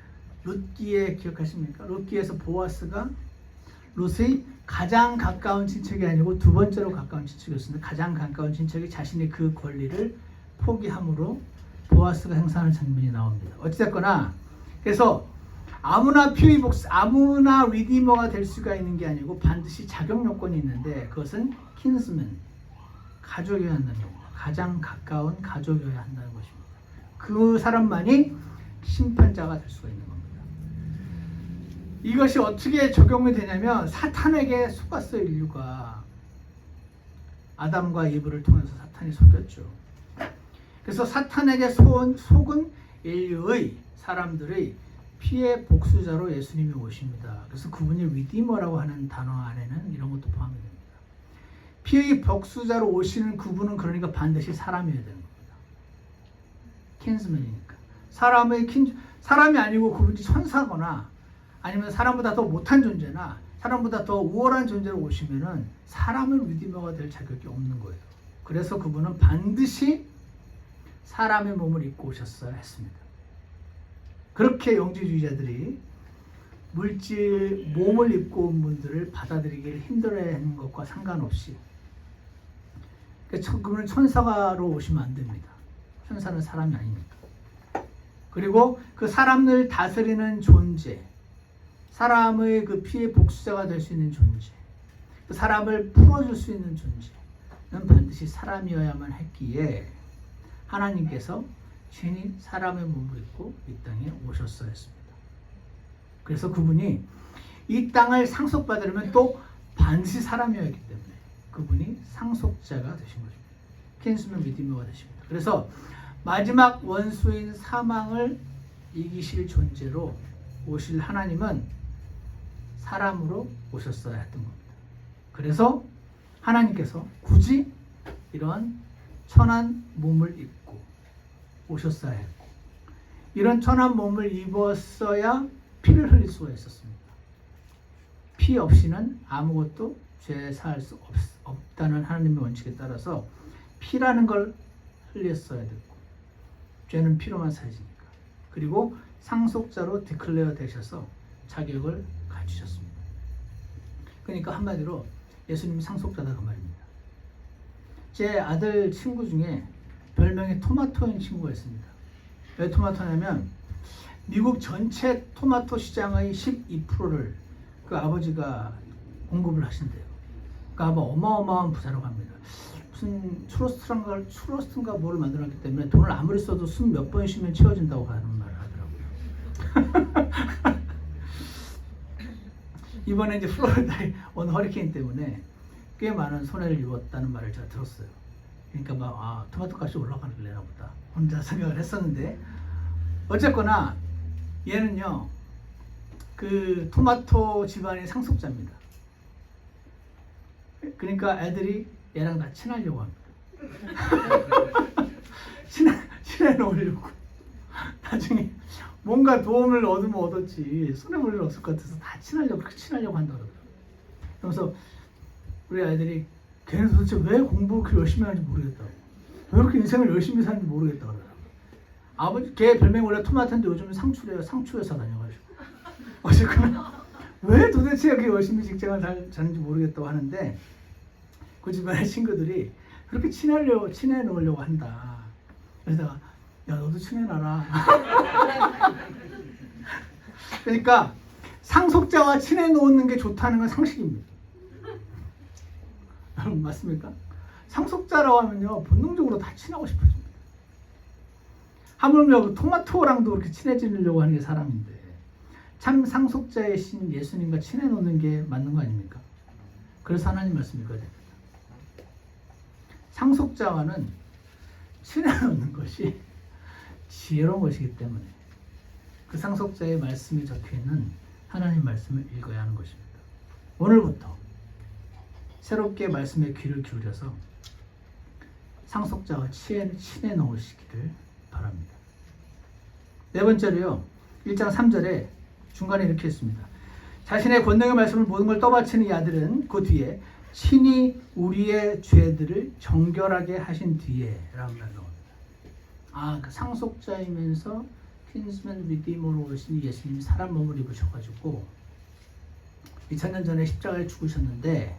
룻기에 기억하십니까? 룻기에서 보아스가 룻의 가장 가까운 친척이 아니고 2번째로 가까운 친척이었는데 가장 가까운 친척이 자신의 그 권리를 포기함으로 보아스가 행사하는 장면이 나옵니다. 어찌됐거나 그래서 아무나 피의 복수, 아무나 리디머가 될 수가 있는 게 아니고 반드시 자격 요건이 있는데 그것은 킨스맨, 가족이어야 한다는 겁니다. 가장 가까운 가족이어야 한다는 것입니다. 그 사람만이 심판자가 될 수가 있는 겁니다. 이것이 어떻게 적용이 되냐면 사탄에게 속았어요. 인류가 아담과 이브를 통해서 사탄이 속였죠. 그래서 사탄에게 속은 인류의 사람들의 피해 복수자로 예수님이 오십니다. 그래서 그분이 리디머라고 하는 단어 안에는 이런 것도 포함이 됩니다. 피해의 복수자로 오시는 그분은 그러니까 반드시 사람이어야 되는 겁니다. 킨스맨이니까. 사람이 아니고 그분이 천사거나 아니면 사람보다 더 못한 존재나 사람보다 더 우월한 존재로 오시면은 사람을 리디머가 될 자격이 없는 거예요. 그래서 그분은 반드시 사람의 몸을 입고 오셨어야 했습니다. 그렇게 영지주의자들이 물질 몸을 입고 온 분들을 받아들이기를 힘들어하는 것과 상관없이 그분은 천사로 오시면 안 됩니다. 천사는 사람이 아닙니다. 그리고 그 사람을 다스리는 존재, 사람의 그 피해 복수자가 될 수 있는 존재, 그 사람을 풀어줄 수 있는 존재는 반드시 사람이어야만 했기에 하나님께서 신이 사람의 몸을 입고 이 땅에 오셨어야 했습니다. 그래서 그분이 이 땅을 상속받으려면 또 반드시 사람이었기 때문에 그분이 상속자가 되신 것입니다. 킨스맨 리디머가 되십니다. 그래서 마지막 원수인 사망을 이기실 존재로 오실 하나님은 사람으로 오셨어야 했던 겁니다. 그래서 하나님께서 굳이 이런 천한 몸을 입고 오셨어야 했고, 이런 천한 몸을 입었어야 피를 흘릴 수가 있었습니다. 피 없이는 아무것도 죄 사할 수 없다는 하나님의 원칙에 따라서 피라는 걸 흘렸어야 됐고, 죄는 피로만 사해지니까. 그리고 상속자로 디클레어 되셔서 자격을 갖추셨습니다. 그러니까 한마디로 예수님이 상속자다 그 말입니다. 제 아들 친구 중에 별명이 토마토인 친구가 있습니다. 왜 토마토냐면 미국 전체 토마토 시장의 12%를 그 아버지가 공급을 하신대요. 그러니까 아마 어마어마한 부자라고 합니다. 무슨 추러스트인가 뭐를 만들었기 때문에 돈을 아무리 써도 숨 몇 번 쉬면 채워진다고 하는 말을 하더라고요. 이번에 이제 플로리다에 온 허리케인 때문에 꽤 많은 손해를 입었다는 말을 제가 들었어요. 그러니까 막 토마토 값이 올라가길래나 보다 혼자 생각을 했었는데, 어쨌거나 얘는요 그 토마토 집안의 상속자입니다. 그러니까 애들이 얘랑 다 친하려고 합니다. 친해 놓으려고. 나중에 뭔가 도움을 얻으면 얻었지 손해볼 일 없을 것 같아서 다 그렇게 친하려고 한다고 그러더라고요. 그러면서 우리 아이들이 걔는 도대체 왜 공부를 그렇게 열심히 하는지 모르겠다고, 왜 그렇게 인생을 열심히 사는지 모르겠다고 그러더라고요. 아버지 걔 별명이 원래 토마토인데 요즘은 상추래요. 상추 회사 다녀가지고 어쨌거나 왜 도대체 이렇게 열심히 직장을 다니는지 모르겠다고 하는데 그 주변의 친구들이 그렇게 친해 놓으려고 한다. 그래서 내가 야 너도 친해놔라. 그러니까 상속자와 친해 놓는 게 좋다는 건 상식입니다. 여러분 맞습니까? 상속자라고 하면요 본능적으로 다 친하고 싶어집니다. 하물며 토마토랑도 그렇게 친해지려고 하는 게 사람인데 참 상속자의 신 예수님과 친해 놓는 게 맞는 거 아닙니까? 그래서 하나님 말씀이 그거예요. 상속자와는 친해 놓는 것이 지혜로운 것이기 때문에 그 상속자의 말씀이 적혀있는 하나님 말씀을 읽어야 하는 것입니다. 오늘부터 새롭게 말씀에 귀를 기울여서 상속자와 친해 놓으시기를 바랍니다. 네 번째로요. 1장 3절에 중간에 이렇게 했습니다. 자신의 권능의 말씀을 모든 걸 떠받치는 이 아들은 그 뒤에 친히 우리의 죄들을 정결하게 하신 뒤에 라는 말 나옵니다. 그 상속자이면서 킨스맨 리디머로 오신 예수님이 사람 몸을 입으셔가지고 2000년 전에 십자가에 죽으셨는데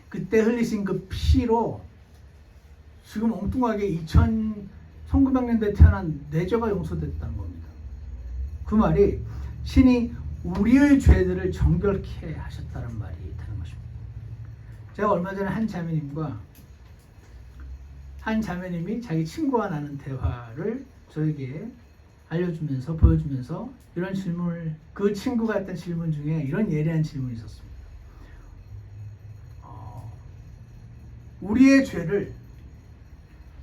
그때 흘리신 그 피로 지금 엉뚱하게 1900년대에 태어난 내 죄가 용서됐다는 겁니다. 그 말이 신이 우리의 죄들을 정결케 하셨다는 말이 되는 것입니다. 제가 얼마 전에 한 자매님이 자기 친구와 나눈 대화를 저에게 알려주면서 보여주면서 이런 질문을 그 친구가 했던 질문 중에 이런 예리한 질문이 있었습니다. 우리의 죄를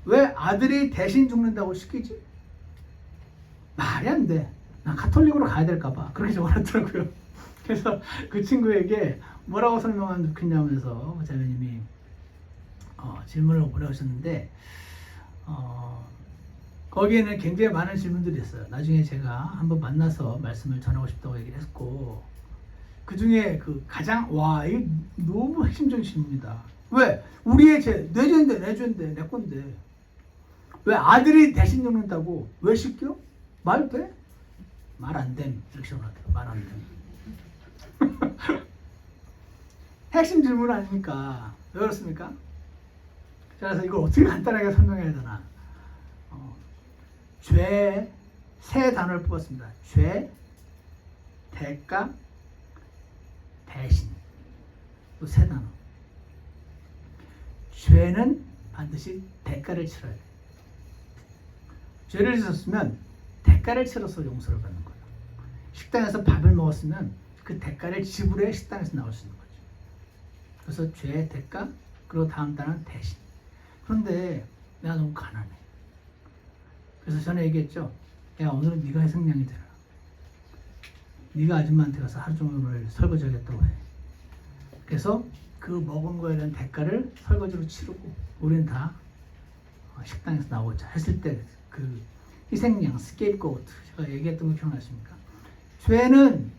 왜 아들이 대신 죽는다고 시키지? 말이 안 돼. 나 가톨릭으로 가야 될까 봐. 그렇게 적어놨더라고요. 그래서 그 친구에게 뭐라고 설명하면 좋겠냐면서 자매님이 질문을 보내오셨는데 거기에는 굉장히 많은 질문들이 있어요. 나중에 제가 한번 만나서 말씀을 전하고 싶다고 얘기를 했고 그 중에 그 가장 이 너무 핵심적인 질문이다. 왜? 우리의 죄, 내 죄인데, 내 건데 왜 아들이 대신 죽는다고 왜 시켜? 말 돼? 말 안 됨. 이렇게 적어놨대요. 말 안 됨. 핵심 질문 아닙니까? 왜 그렇습니까? 그래서 이걸 어떻게 간단하게 설명해야 되나? 죄, 세 단어를 뽑았습니다. 죄, 대가, 대신. 또 세 단어. 죄는 반드시 대가를 치러야 돼요. 죄를 지었으면 대가를 치러서 용서를 받는 거예요. 식당에서 밥을 먹었으면 그 대가를 지불해 식당에서 나올 수 있는 거죠. 그래서 죄의 대가, 그리고 다음 단어는 대신. 그런데 내가 너무 가난해. 그래서 전에 얘기했죠. 야 오늘은 네가 희생양이 되라. 네가 아줌마한테 가서 하루 종일 설거지 하겠다고 해. 그래서 그 먹은 거에 대한 대가를 설거지로 치르고 우리는 다 식당에서 나오자 했을 때 그 희생양, 스케이프고트 제가 얘기했던 거 기억나십니까? 죄는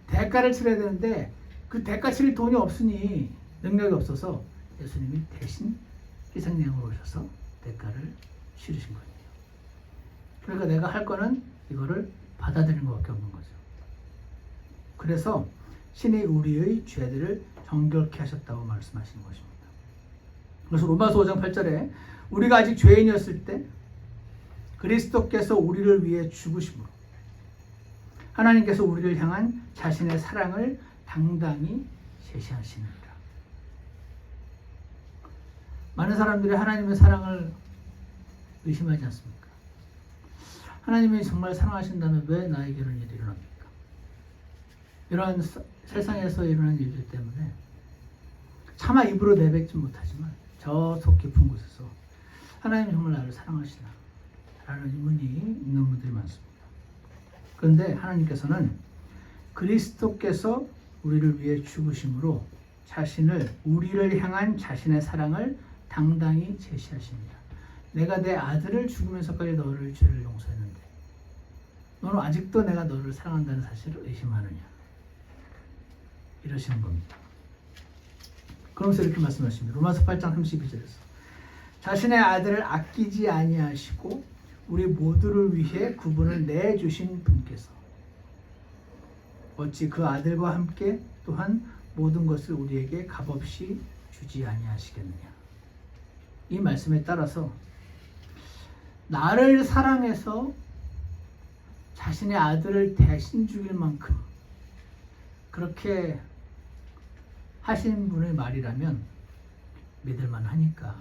대가를 치러야 되는데 그 대가 치를 돈이 없으니 능력이 없어서 예수님이 대신 희생양으로 오셔서 대가를 치르신 거예요. 그러니까 내가 할 거는 이거를 받아들이는 것밖에 없는 거죠. 그래서 신이 우리의 죄들을 정결케 하셨다고 말씀하시는 것입니다. 그래서 로마서 5장 8절에 우리가 아직 죄인이었을 때 그리스도께서 우리를 위해 죽으심으로 하나님께서 우리를 향한 자신의 사랑을 당당히 제시하시느니라. 많은 사람들이 하나님의 사랑을 의심하지 않습니까? 하나님이 정말 사랑하신다면 왜 나에게 이런 일이 일어납니까? 이런 세상에서 일어나는 일들 때문에 차마 입으로 내뱉지 못하지만 저 속 깊은 곳에서 하나님이 정말 나를 사랑하시나? 라는 의문이 있는 분들이 많습니다. 그런데 하나님께서는 그리스도께서 우리를 위해 죽으심으로 우리를 향한 자신의 사랑을 당당히 제시하십니다. 내가 내 아들을 죽으면서까지 너를 죄를 용서했는데 너는 아직도 내가 너를 사랑한다는 사실을 의심하느냐? 이러시는 겁니다. 그러면서 이렇게 말씀하십니다. 로마서 8장 32절에서 자신의 아들을 아끼지 아니하시고 우리 모두를 위해 그분을 내주신 분께서 어찌 그 아들과 함께 또한 모든 것을 우리에게 값없이 주지 아니하시겠느냐. 이 말씀에 따라서 나를 사랑해서 자신의 아들을 대신 죽일 만큼 그렇게 하신 분의 말이라면 믿을만 하니까,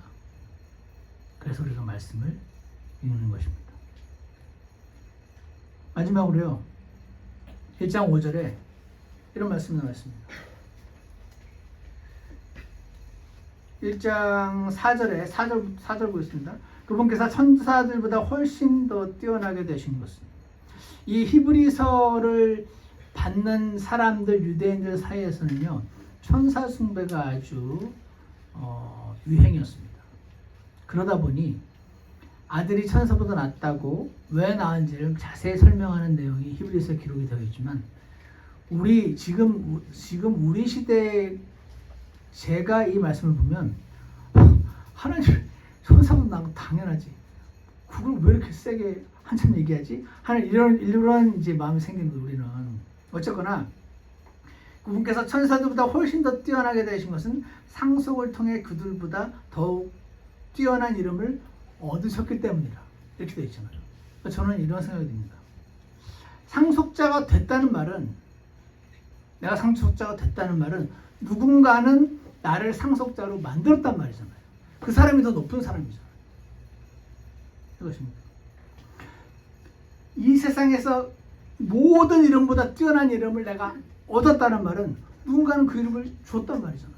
그래서 우리가 말씀을 읽는 것입니다. 마지막으로요, 1장 5절에 이런 말씀이 나와 있습니다. 1장 4절 보겠습니다. 그분께서 천사들보다 훨씬 더 뛰어나게 되신 것은, 이 히브리서를 받는 사람들, 유대인들 사이에서는요, 천사 숭배가 아주 유행이었습니다. 그러다 보니 아들이 천사보다 낫다고 왜 나은지를 자세히 설명하는 내용이 히브리서에 기록이 되어 있지만, 지금 우리 시대에 제가 이 말씀을 보면 하나님 천사보다 나은 거 당연하지, 그걸 왜 이렇게 세게 한참 얘기하지 하는 이런 이제 마음이 생기는 거예요. 우리는 어쨌거나 그분께서 천사들보다 훨씬 더 뛰어나게 되신 것은 상속을 통해 그들보다 더욱 뛰어난 이름을 얻으셨기 때문이라, 이렇게 되어 있잖아요. 저는 이런 생각이 듭니다. 상속자가 됐다는 말은, 내가 상속자가 됐다는 말은 누군가는 나를 상속자로 만들었단 말이잖아요. 그 사람이 더 높은 사람이잖아요. 이것입니다. 이 세상에서 모든 이름보다 뛰어난 이름을 내가 얻었다는 말은 누군가는 그 이름을 줬단 말이잖아요.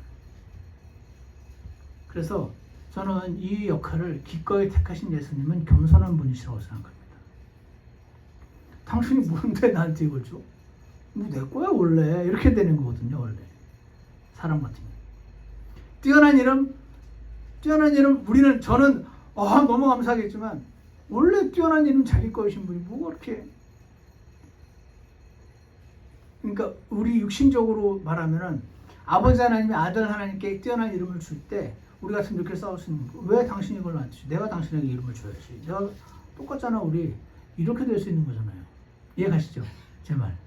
그래서 저는 이 역할을 기꺼이 택하신 예수님은 겸손한 분이시라고 생각합니다. 당신이 뭔데 나한테 이걸 줘? 뭐 내 거야 원래, 이렇게 되는 거거든요. 원래 사람 같은 경우 뛰어난 이름 저는 너무 감사하겠지만, 원래 뛰어난 이름 자기 거이신 분이 뭐가 그렇게, 그러니까 우리 육신적으로 말하면은 아버지 하나님이 아들 하나님께 뛰어난 이름을 줄 때 우리 같으면 이렇게 싸울 수 있는 거예요. 왜 당신이 이걸 안 주지? 내가 당신에게 이름을 줘야지. 내가 똑같잖아. 우리 이렇게 될 수 있는 거잖아요. 이해가시죠? 제 말.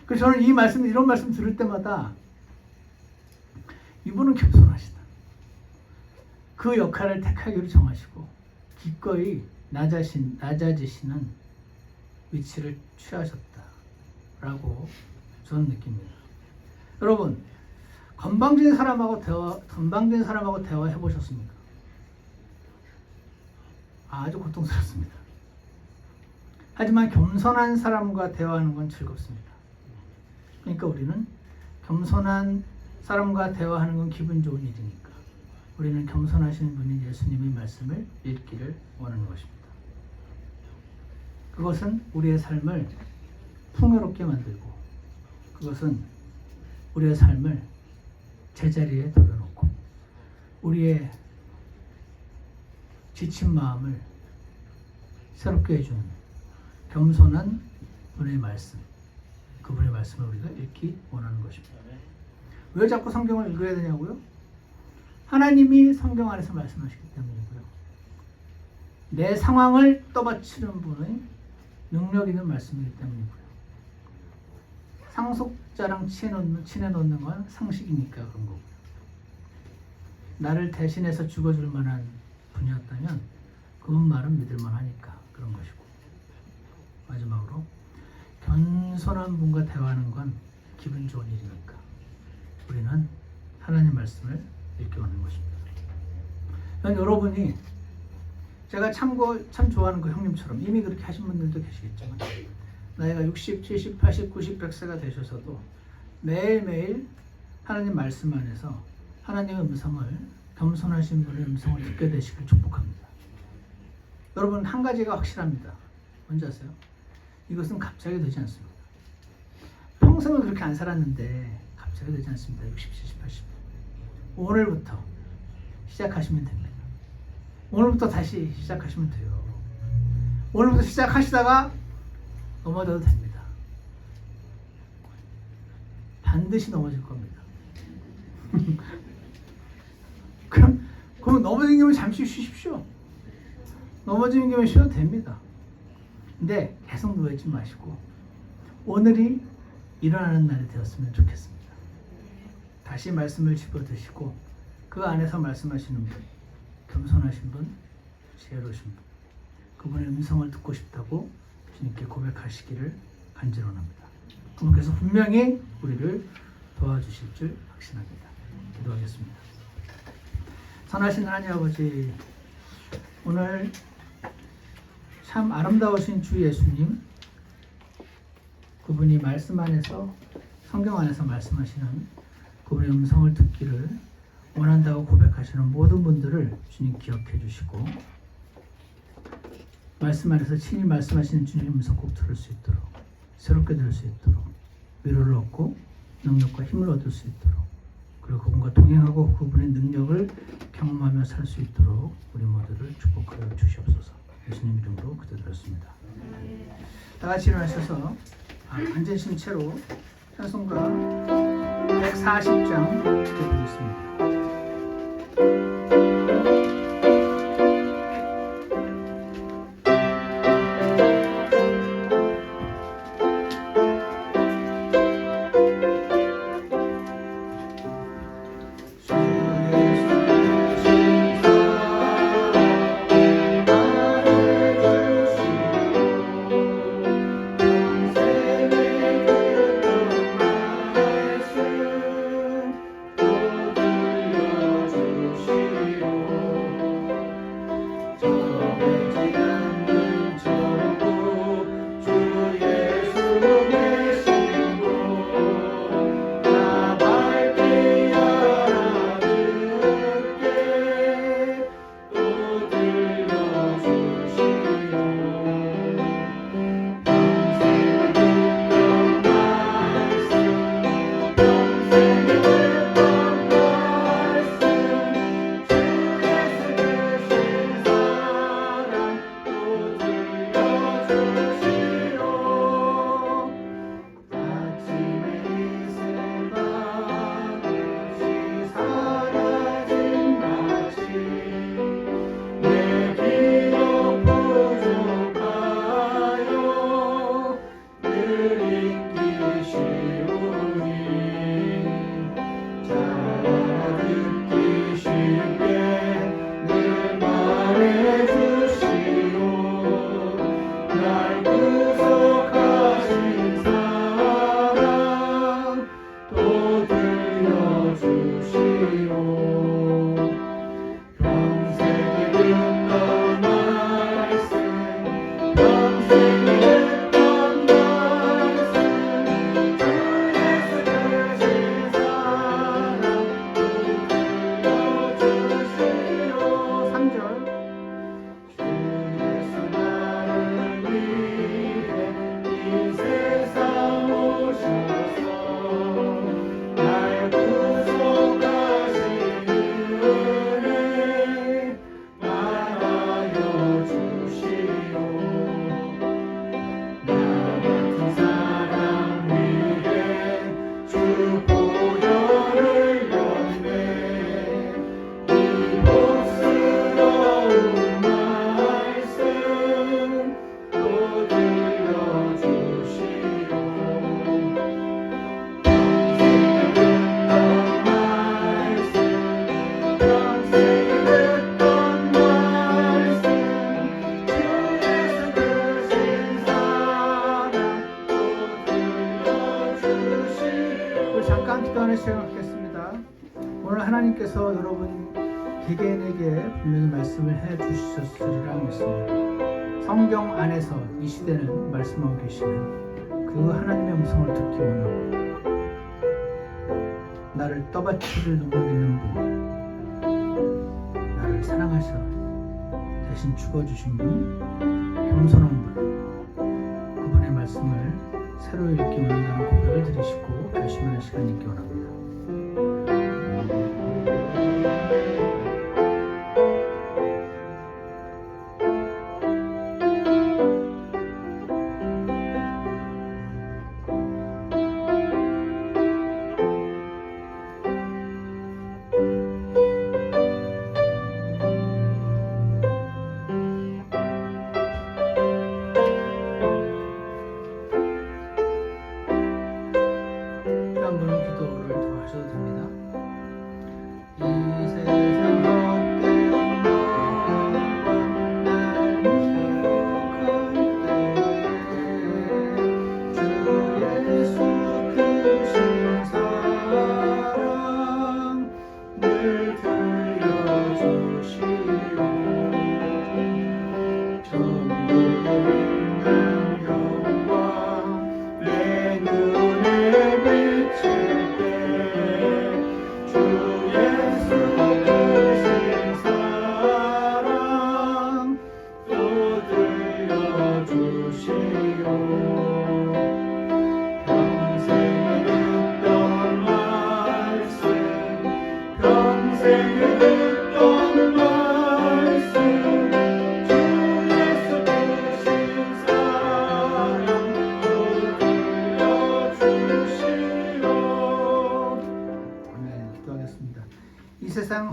그래서 저는 이런 말씀 들을 때마다 이분은 겸손하시다. 그 역할을 택하기로 정하시고 기꺼이 낮아지시는 위치를 취하셨다라고 저는 느낍니다. 여러분, 건방진 사람하고 대화해 보셨습니까? 아주 고통스럽습니다. 하지만 겸손한 사람과 대화하는 건 즐겁습니다. 그러니까 우리는 겸손한 사람과 대화하는 건 기분 좋은 일이니까 우리는 겸손하신 분인 예수님의 말씀을 읽기를 원하는 것입니다. 그것은 우리의 삶을 풍요롭게 만들고, 그것은 우리의 삶을 제자리에 돌려놓고 우리의 지친 마음을 새롭게 해주는 겸손한 분의 말씀, 그분의 말씀을 우리가 읽기 원하는 것입니다. 왜 자꾸 성경을 읽어야 되냐고요? 하나님이 성경 안에서 말씀하시기 때문이고요. 내 상황을 떠받치는 분의 능력 있는 말씀이기 때문이고요. 상속자랑 친해놓는 건 상식이니까 그런 거고요. 나를 대신해서 죽어줄 만한 분이었다면 그분 말은 믿을만 하니까 그런 것이고, 마지막으로 겸손한 분과 대화하는 건 기분 좋은 일이니까 우리는 하나님 말씀을 읽기 원하는 것입니다. 여러분이, 제가 참 좋아하는 그 형님처럼 이미 그렇게 하신 분들도 계시겠지만, 나이가 60, 70, 80, 90, 100세가 되셔서도 매일매일 하나님 말씀 안에서 하나님의 음성을, 겸손하신 분의 음성을 듣게 되시길 축복합니다. 여러분, 한 가지가 확실합니다. 뭔지 아세요? 이것은 갑자기 되지 않습니다. 평생을 그렇게 안 살았는데 갑자기 되지 않습니다. 60, 70, 80. 오늘부터 시작하시면 됩니다. 오늘부터 다시 시작하시면 돼요. 오늘부터 시작하시다가 넘어져도 됩니다. 반드시 넘어질 겁니다. 그럼 넘어지는 경우는 잠시 쉬십시오. 넘어지는 경우는 쉬어도 됩니다. 근데 계속 누워있지 마시고 오늘이 일어나는 날이 되었으면 좋겠습니다. 다시 말씀을 집어드시고 그 안에서 말씀하시는 분, 겸손하신 분, 지혜로우신 분, 그분의 음성을 듣고 싶다고 주님께 고백하시기를 간절원합니다. 그분께서 분명히 우리를 도와주실 줄 확신합니다. 기도하겠습니다. 선하신 하나님 아버지, 오늘 참 아름다우신 주 예수님, 그분이 말씀 안에서, 성경 안에서 말씀하시는 그분의 음성을 듣기를 원한다고 고백하시는 모든 분들을 주님 기억해 주시고, 말씀 안에서 친히 말씀하시는 주님의 음성 꼭 들을 수 있도록, 새롭게 들을 수 있도록, 위로를 얻고 능력과 힘을 얻을 수 있도록, 그리고 그분과 동행하고 그분의 능력을 경험하며 살 수 있도록 우리 모두를 축복하여 주시옵소서. 예수님 이름으로 기도드렸습니다. 다 같이 일어나셔서 앉으신 채로 찬송가 140장 드리겠습니다. 잠깐 기도하는 시간을 갖겠습니다. 오늘 하나님께서 여러분 개개인에게 분명히 말씀을 해 주셨으리라 믿습니다. 성경 안에서 이 시대는 말씀하고 계시는 그 하나님의 음성을 듣기 원하고, 나를 떠받치를 능력 있는 분, 나를 사랑하셔 대신 죽어주신 분, 겸손한 분, 그분의 말씀을 새로 읽기 원한다는 고백을 드리시고 결심하는 시간이 있기 원합니다.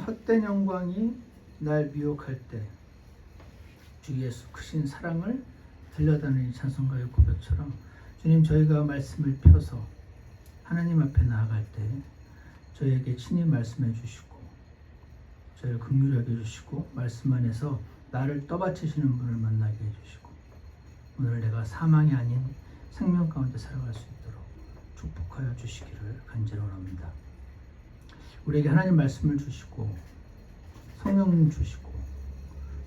헛된 영광이 날 미혹할 때 주 예수 크신 사랑을 들려다니는 찬송가의 고백처럼 주님, 저희가 말씀을 펴서 하나님 앞에 나아갈 때 저희에게 친히 말씀해 주시고 저희를 긍휼하게 해주시고 말씀 안에서 나를 떠받치시는 분을 만나게 해주시고 오늘 내가 사망이 아닌 생명 가운데 살아갈 수 있도록 축복하여 주시기를 간절히 원합니다. 우리에게 하나님 말씀을 주시고 성령 주시고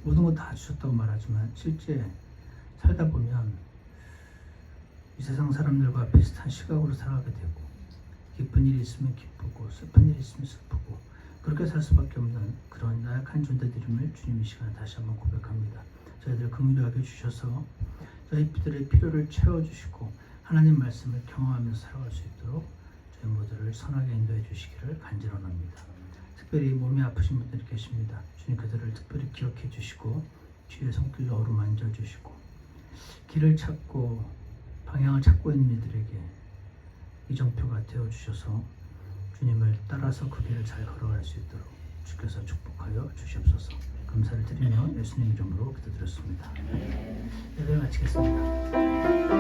모든 것 다 주셨다고 말하지만 실제 살다 보면 이 세상 사람들과 비슷한 시각으로 살아가게 되고 기쁜 일이 있으면 기쁘고 슬픈 일이 있으면 슬프고 그렇게 살 수밖에 없는 그런 나약한 존재들임을 주님 이 시간에 다시 한번 고백합니다. 저희들 긍휼하게 주셔서 저희들의 필요를 채워주시고 하나님 말씀을 경험하면서 살아갈 수 있도록 저희 모두를 선하게 인도해 주시기를 간절히 원합니다. 특별히 몸이 아프신 분들이 계십니다. 주님 그들을 특별히 기억해 주시고 주의 손길로 어루만져 주시고 길을 찾고 방향을 찾고 있는 이들에게 이정표가 되어 주셔서 주님을 따라서 그 길을 잘 걸어갈 수 있도록 주께서 축복하여 주시옵소서. 감사를 드리며 예수님 이름으로 기도드렸습니다. 예배 마치겠습니다.